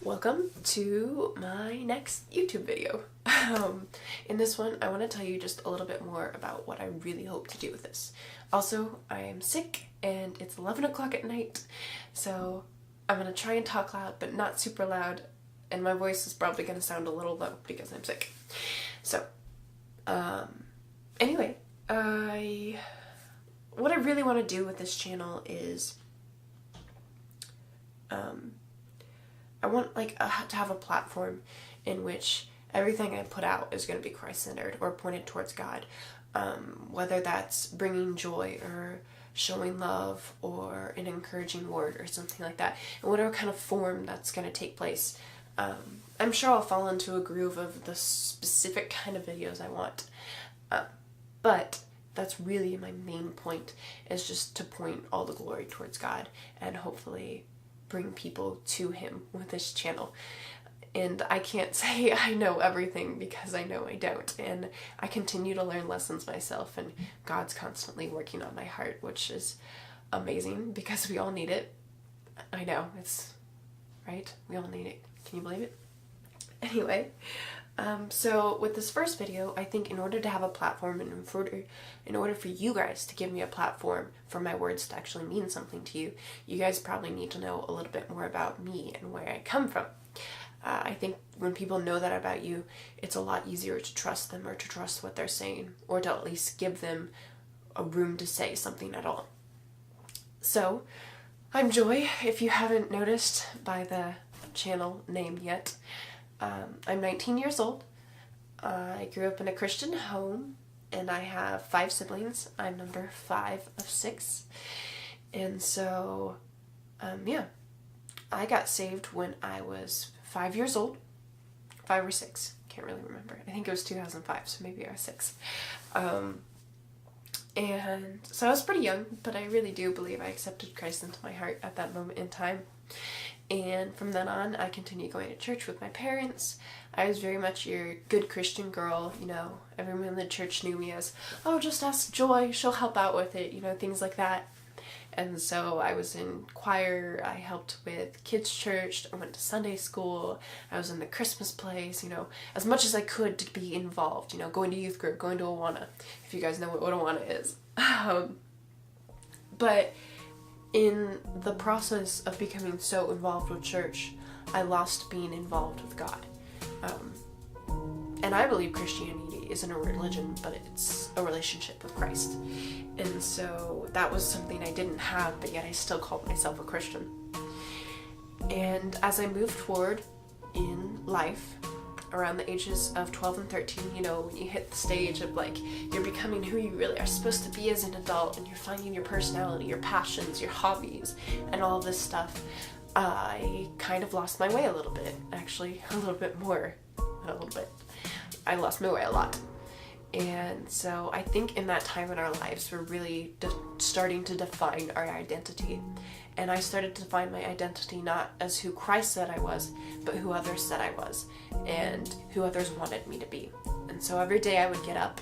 Welcome to my next YouTube video. In this one, I want to tell you just a little bit more about what I really hope to do with this. Also, I am sick and it's 11 o'clock at night, so I'm going to try and talk loud, but not super loud, and my voice is probably going to sound a little low because I'm sick. So, anyway, what I really want to do with this channel is, I want to have a platform in which everything I put out is going to be Christ-centered or pointed towards God, whether that's bringing joy or showing love or an encouraging word or something like that, in whatever kind of form that's going to take place. I'm sure I'll fall into a groove of the specific kind of videos I want, but that's really my main point, is just to point all the glory towards God and hopefully bring people to Him with this channel. And I can't say I know everything because I know I don't, and I continue to learn lessons myself, and God's constantly working on my heart, which is amazing because we all need it. I know, it's right, we all need it. Can you believe it? Anyway, so with this first video, I think in order to have a platform and in order for you guys to give me a platform for my words to actually mean something to you, you guys probably need to know a little bit more about me and where I come from. I think when people know that about you, it's a lot easier to trust them or to trust what they're saying, or to at least give them a room to say something at all. So, I'm Joy, if you haven't noticed by the channel name yet. I'm 19 years old. I grew up in a Christian home, and I have 5 siblings. I'm number 5 of 6. And so, yeah, I got saved when I was 5 years old. 5 or 6, can't really remember. I think it was 2005, so maybe I was 6. And so I was pretty young, but I really do believe I accepted Christ into my heart at that moment in time. And from then on, I continued going to church with my parents. I was very much your good Christian girl, you know. Everyone in the church knew me as, oh, just ask Joy, she'll help out with it, you know, things like that. And so I was in choir, I helped with kids' church, I went to Sunday school, I was in the Christmas plays, you know, as much as I could to be involved, you know, going to youth group, going to Awana, if you guys know what Awana is. But in the process of becoming so involved with church, I lost being involved with God. And I believe Christianity isn't a religion, but it's a relationship with Christ. And so that was something I didn't have, but yet I still called myself a Christian. And as I moved forward in life, around the ages of 12 and 13, you know, when you hit the stage of like, you're becoming who you really are supposed to be as an adult, and you're finding your personality, your passions, your hobbies, and all this stuff, I kind of lost my way a little bit. Actually, a little bit more than a little bit. I lost my way a lot. And so I think in that time in our lives, we're really starting to define our identity. And I started to define my identity not as who Christ said I was, but who others said I was, and who others wanted me to be. And so every day I would get up,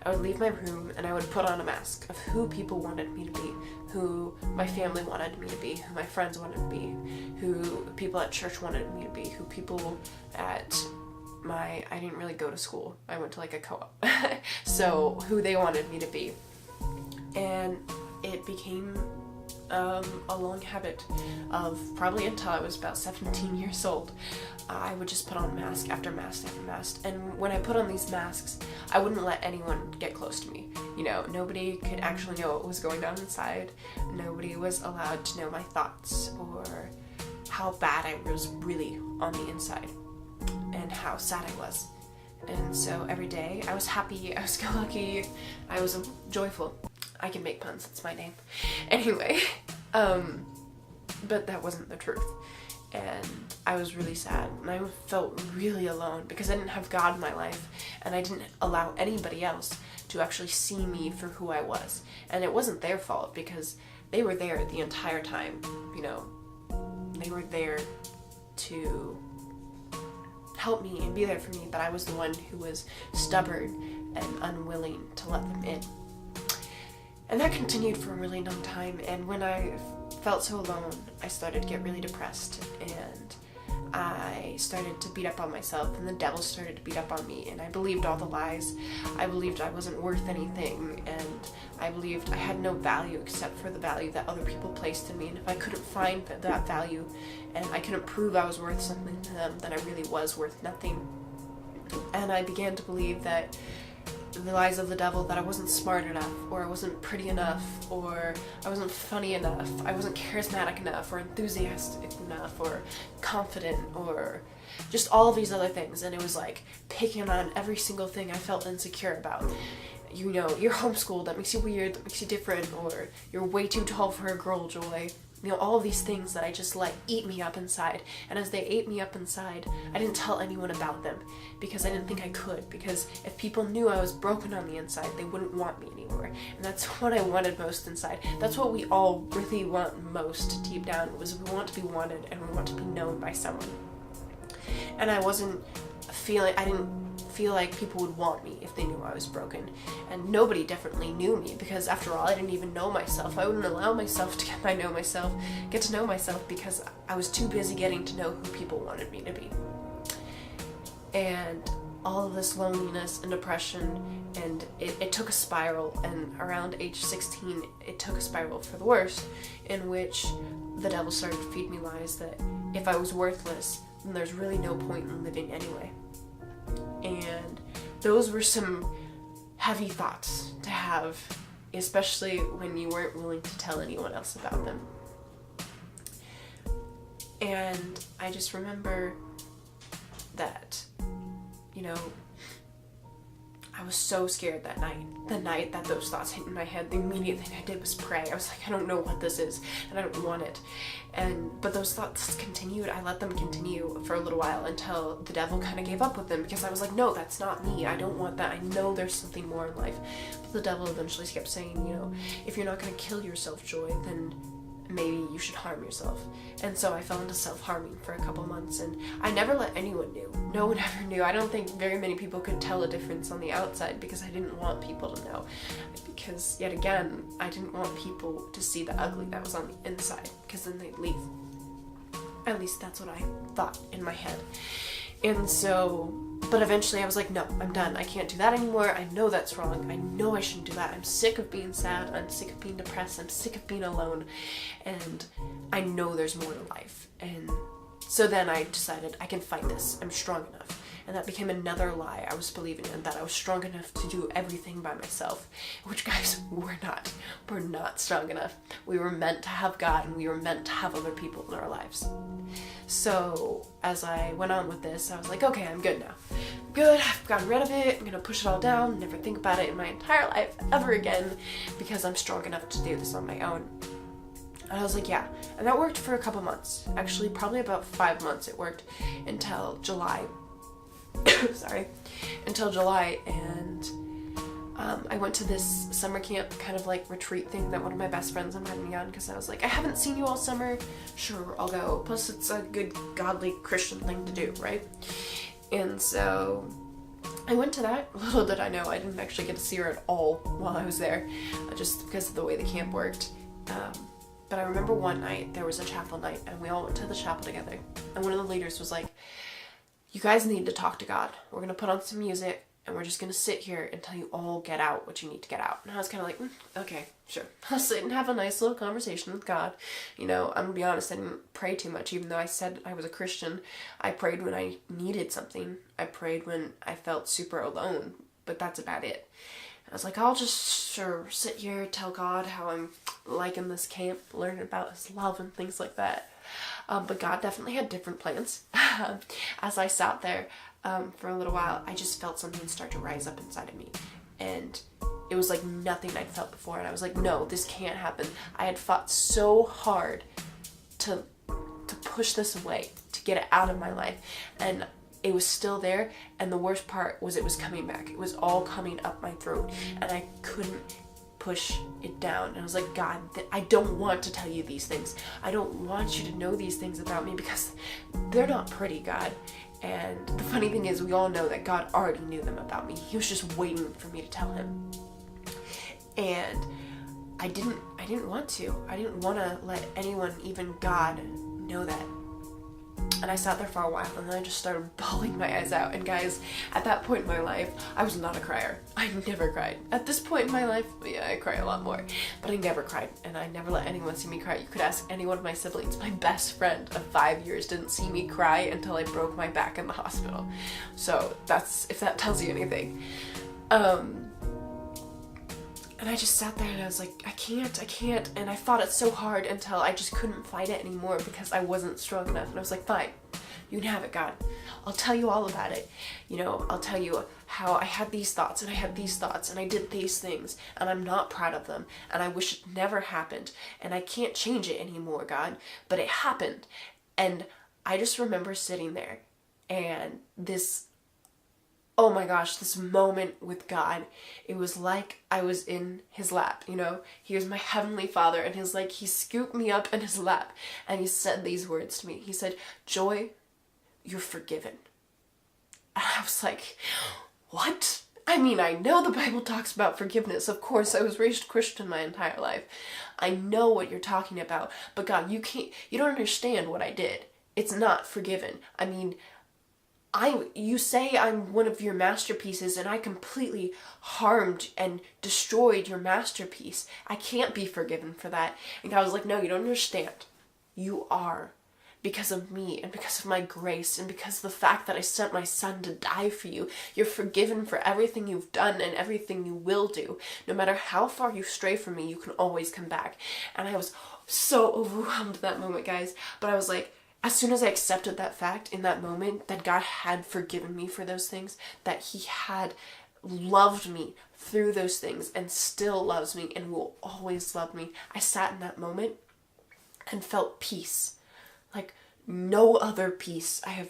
I would leave my room, and I would put on a mask of who people wanted me to be, who my family wanted me to be, who my friends wanted to be, who people at church wanted me to be, who people at I didn't really go to school. I went to like a co-op. So who they wanted me to be. And it became a long habit of probably until I was about 17 years old. I would just put on mask after mask after mask. And when I put on these masks, I wouldn't let anyone get close to me. You know, nobody could actually know what was going on inside. Nobody was allowed to know my thoughts or how bad I was really on the inside, and how sad I was. And so every day I was happy, I was go-lucky, I was joyful. I can make puns, it's my name. Anyway, but that wasn't the truth. And I was really sad, and I felt really alone because I didn't have God in my life, and I didn't allow anybody else to actually see me for who I was. And it wasn't their fault because they were there the entire time, you know. They were there to help me and be there for me, but I was the one who was stubborn and unwilling to let them in. And that continued for a really long time, and when I felt so alone, I started to get really depressed, and I started to beat up on myself, and the devil started to beat up on me, and I believed all the lies. I believed I wasn't worth anything, and I believed I had no value except for the value that other people placed in me, and if I couldn't find that value and I couldn't prove I was worth something to them, then I really was worth nothing. And I began to believe that the lies of the devil, that I wasn't smart enough, or I wasn't pretty enough, or I wasn't funny enough, I wasn't charismatic enough, or enthusiastic enough, or confident, or just all of these other things. And it was like picking on every single thing I felt insecure about. You know, you're homeschooled, that makes you weird, that makes you different, or you're way too tall for a girl, Joy. You know, all of these things that I just let eat me up inside. And as they ate me up inside, I didn't tell anyone about them because I didn't think I could. Because if people knew I was broken on the inside, they wouldn't want me anymore. And that's what I wanted most inside. That's what we all really want most deep down, was we want to be wanted and we want to be known by someone. And I didn't feel like people would want me if they knew I was broken. And nobody definitely knew me, because after all, I didn't even know myself. I wouldn't allow myself to get to know myself because I was too busy getting to know who people wanted me to be. And all of this loneliness and depression, and it took a spiral, and around age 16 it took a spiral for the worst, in which the devil started to feed me lies that if I was worthless, then there's really no point in living anyway. And those were some heavy thoughts to have, especially when you weren't willing to tell anyone else about them. And I just remember that, you know, I was so scared that night. The night that those thoughts hit in my head, the immediate thing I did was pray. I was like, I don't know what this is, and I don't want it. But those thoughts continued. I let them continue for a little while until the devil kind of gave up with them, because I was like, no, that's not me. I don't want that. I know there's something more in life. But the devil eventually kept saying, you know, if you're not going to kill yourself, Joy, then maybe you should harm yourself. And so I fell into self-harming for a couple months, and I never let anyone know. No one ever knew. I don't think very many people could tell a difference on the outside, because I didn't want people to know. Because, yet again, I didn't want people to see the ugly that was on the inside, because then they'd leave. At least that's what I thought in my head. And so, but eventually I was like, no, I'm done. I can't do that anymore. I know that's wrong. I know I shouldn't do that. I'm sick of being sad. I'm sick of being depressed. I'm sick of being alone. And I know there's more to life. And so then I decided I can fight this. I'm strong enough. And that became another lie I was believing in, that I was strong enough to do everything by myself. Which, guys, we're not. We're not strong enough. We were meant to have God, and we were meant to have other people in our lives. So as I went on with this, I was like, okay, I'm good now. I'm good, I've gotten rid of it, I'm gonna push it all down, never think about it in my entire life ever again, because I'm strong enough to do this on my own. And I was like, yeah. And that worked for a couple months. Actually, probably about 5 months it worked, until July. Until July, and I went to this summer camp kind of like retreat thing that one of my best friends invited me on, because I was like, I haven't seen you all summer, sure, I'll go. Plus it's a good godly Christian thing to do, right? And so I went to that. Little did I know I didn't actually get to see her at all while I was there, just because of the way the camp worked. But I remember one night there was a chapel night, and we all went to the chapel together, and one of the leaders was like, you guys need to talk to God. We're going to put on some music, and we're just going to sit here until you all get out what you need to get out. And I was kind of like, okay, sure. I'll sit and have a nice little conversation with God. You know, I'm going to be honest, I didn't pray too much, even though I said I was a Christian. I prayed when I needed something. I prayed when I felt super alone, but that's about it. I was like, I'll just sure sit here, tell God how I'm liking this camp, learn about His love and things like that. But God definitely had different plans. As I sat there for a little while, I just felt something start to rise up inside of me. And it was like nothing I'd felt before. And I was like, no, this can't happen. I had fought so hard to push this away, to get it out of my life. And it was still there. And the worst part was it was coming back. It was all coming up my throat. And I couldn't push it down. And I was like, God, I don't want to tell you these things. I don't want you to know these things about me, because they're not pretty, God. And the funny thing is, we all know that God already knew them about me. He was just waiting for me to tell Him. And I didn't want to. I didn't want to let anyone, even God, know that. And I sat there for a while, and then I just started bawling my eyes out. And guys, at that point in my life, I was not a crier. I never cried. At this point in my life, yeah, I cry a lot more. But I never cried, and I never let anyone see me cry. You could ask any one of my siblings. My best friend of 5 years didn't see me cry until I broke my back in the hospital. So that's, if that tells you anything. And I just sat there and I was like, I can't. And I fought it so hard until I just couldn't fight it anymore because I wasn't strong enough. And I was like, fine, you can have it, God. I'll tell you all about it. You know, I'll tell you how I had these thoughts and I had these thoughts and I did these things and I'm not proud of them and I wish it never happened and I can't change it anymore, God. But it happened. And I just remember sitting there and this, oh my gosh, this moment with God, it was like I was in his lap, you know? He was my heavenly Father, and he scooped me up in his lap, and he said these words to me. He said, Joy, you're forgiven. And I was like, what? I mean, I know the Bible talks about forgiveness. Of course, I was raised Christian my entire life. I know what you're talking about, but God, you don't understand what I did. It's not forgiven. I mean, you say I'm one of your masterpieces and I completely harmed and destroyed your masterpiece. I can't be forgiven for that. And God was like, no, you don't understand. You are. Because of me and because of my grace and because of the fact that I sent my son to die for you. You're forgiven for everything you've done and everything you will do. No matter how far you stray from me, you can always come back. And I was so overwhelmed at that moment, guys. But I was like, as soon as I accepted that fact in that moment, that God had forgiven me for those things, that he had loved me through those things and still loves me and will always love me, I sat in that moment and felt peace. Like no other peace I have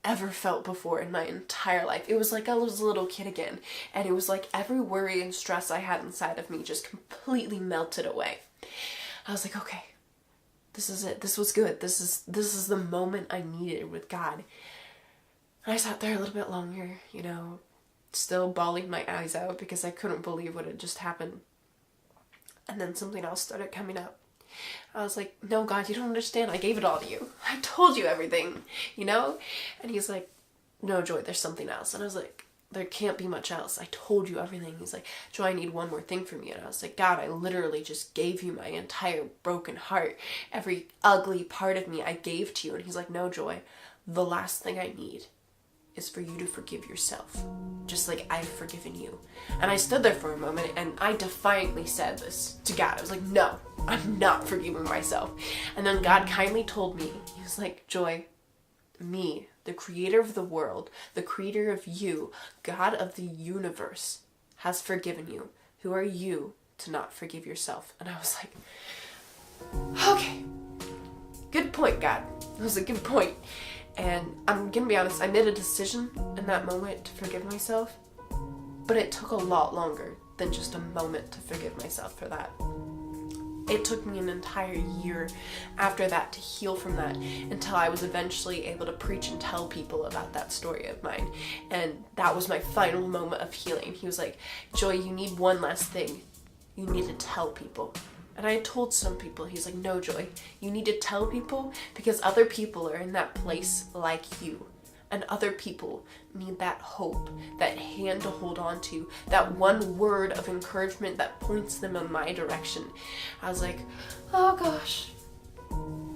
ever felt before in my entire life. It was like I was a little kid again, and it was like every worry and stress I had inside of me just completely melted away. I was like, okay, this is it. This was good. This is the moment I needed with God. And I sat there a little bit longer, you know, still bawling my eyes out because I couldn't believe what had just happened. And then something else started coming up. I was like, no, God, you don't understand. I gave it all to you. I told you everything, you know? And he's like, no, Joy, there's something else. And I was like, there can't be much else. I told you everything. He's like, Joy, I need one more thing from you. And I was like, God, I literally just gave you my entire broken heart. Every ugly part of me I gave to you. And he's like, no, Joy, the last thing I need is for you to forgive yourself, just like I've forgiven you. And I stood there for a moment and I defiantly said this to God. I was like, no, I'm not forgiving myself. And then God kindly told me, he was like, Joy, me, the creator of the world, the creator of you, God of the universe, has forgiven you. Who are you to not forgive yourself? And I was like, okay, good point, God. That was a good point. And I'm gonna be honest, I made a decision in that moment to forgive myself, but it took a lot longer than just a moment to forgive myself for that. It took me an entire year after that to heal from that until I was eventually able to preach and tell people about that story of mine. And that was my final moment of healing. He was like, Joy, you need one last thing. You need to tell people. And I told some people, he's like, no, Joy, you need to tell people because other people are in that place like you. And other people need that hope, that hand to hold on to, that one word of encouragement that points them in my direction. I was like, oh gosh.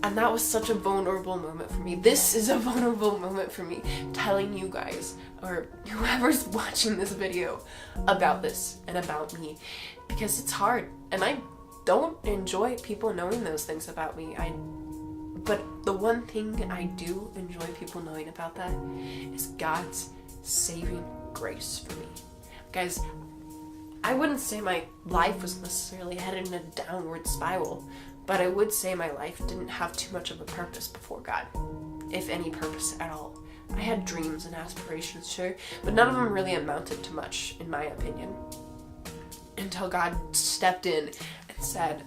And that was such a vulnerable moment for me. This is a vulnerable moment for me, telling you guys, or whoever's watching this video, about this and about me. Because it's hard, and I don't enjoy people knowing those things about me. But the one thing I do enjoy people knowing about that is God's saving grace for me. Guys, I wouldn't say my life was necessarily headed in a downward spiral, but I would say my life didn't have too much of a purpose before God, if any purpose at all. I had dreams and aspirations, sure, but none of them really amounted to much, in my opinion. Until God stepped in and said,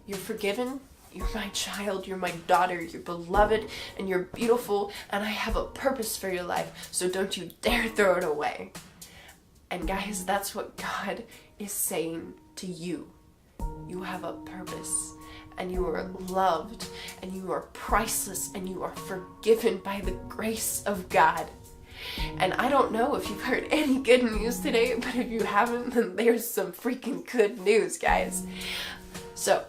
you're forgiven, you're my child, you're my daughter, you're beloved, and you're beautiful, and I have a purpose for your life, so don't you dare throw it away. And guys, that's what God is saying to you. You have a purpose, and you are loved, and you are priceless, and you are forgiven by the grace of God. And I don't know if you've heard any good news today, but if you haven't, then there's some freaking good news, guys. So,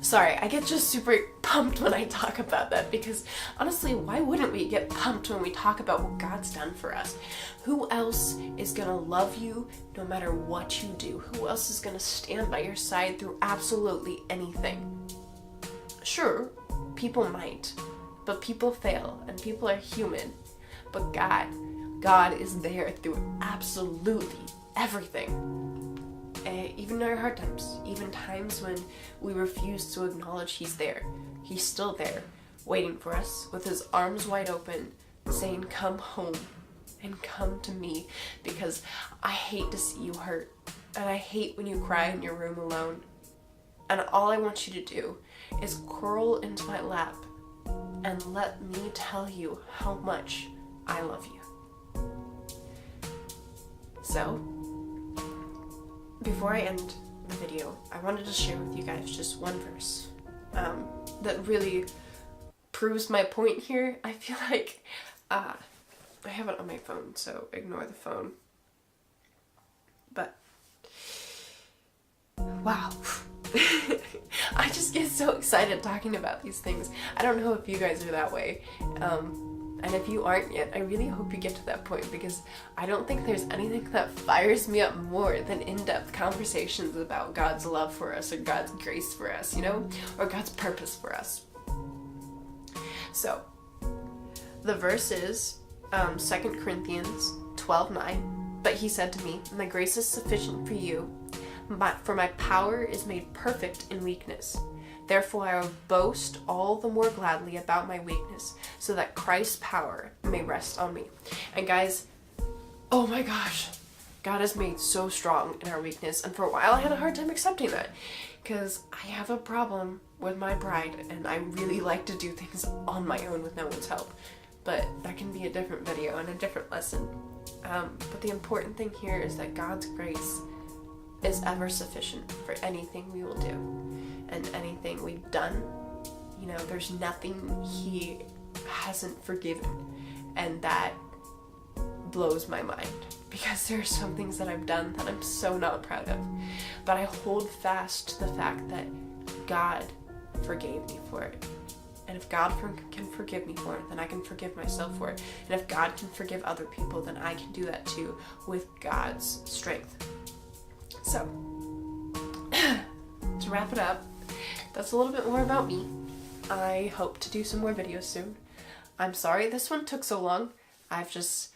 sorry, I get just super pumped when I talk about that, because honestly, why wouldn't we get pumped when we talk about what God's done for us? Who else is gonna love you no matter what you do? Who else is gonna stand by your side through absolutely anything? Sure, people might, but people fail, and people are human. But God is there through absolutely everything. Even in our hard times, even times when we refuse to acknowledge He's there. He's still there, waiting for us with His arms wide open, saying, come home and come to me, because I hate to see you hurt, and I hate when you cry in your room alone. And all I want you to do is curl into my lap and let me tell you how much I love you. So, before I end the video, I wanted to share with you guys just one verse that really proves my point here. I feel like I have it on my phone, so ignore the phone. But wow. I just get so excited talking about these things. I don't know if you guys are that way. And if you aren't yet, I really hope you get to that point, because I don't think there's anything that fires me up more than in-depth conversations about God's love for us, or God's grace for us, you know, or God's purpose for us. So, the verse is 2 Corinthians 12:9. But He said to me, my grace is sufficient for you, for my power is made perfect in weakness. Therefore I will boast all the more gladly about my weakness, so that Christ's power may rest on me. And guys, oh my gosh, God is made so strong in our weakness. And for a while I had a hard time accepting that, because I have a problem with my pride, and I really like to do things on my own with no one's help. But that can be a different video and a different lesson. But the important thing here is that God's grace is ever sufficient for anything we will do. And anything we've done, you know, there's nothing He hasn't forgiven. And that blows my mind, because there are some things that I've done that I'm so not proud of. But I hold fast to the fact that God forgave me for it. And if God can forgive me for it, then I can forgive myself for it. And if God can forgive other people, then I can do that too, with God's strength. So, to wrap it up, that's a little bit more about me. I hope to do some more videos soon. I'm sorry this one took so long. I've just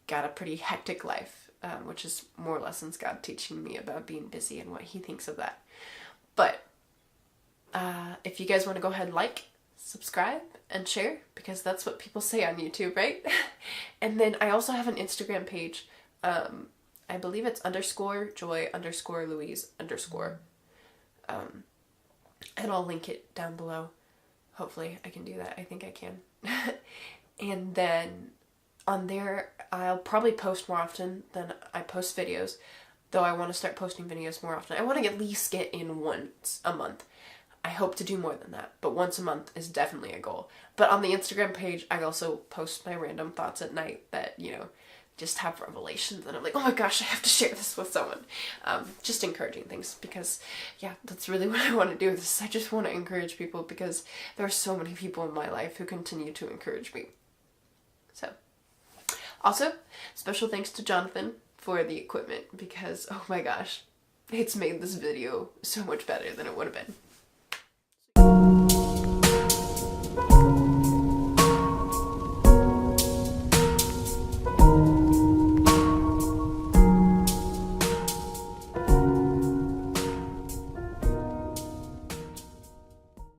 got a pretty hectic life, which is more lessons God teaching me about being busy and what He thinks of that. But if you guys want to go ahead and like, subscribe, and share, because that's what people say on YouTube, right? And then I also have an Instagram page. I believe it's _joy_louise_. And I'll link it down below. Hopefully I can do that. I think I can. And then on there, I'll probably post more often than I post videos, though I want to start posting videos more often. I want to at least get in once a month. I hope to do more than that, but once a month is definitely a goal. But on the Instagram page, I also post my random thoughts at night that, you know, just have revelations, and I'm like, oh my gosh, I have to share this with someone. Just encouraging things, because yeah, that's really what I want to do with this. I just want to encourage people, because there are so many people in my life who continue to encourage me. So, also, special thanks to Jonathan for the equipment, because oh my gosh, it's made this video so much better than it would have been.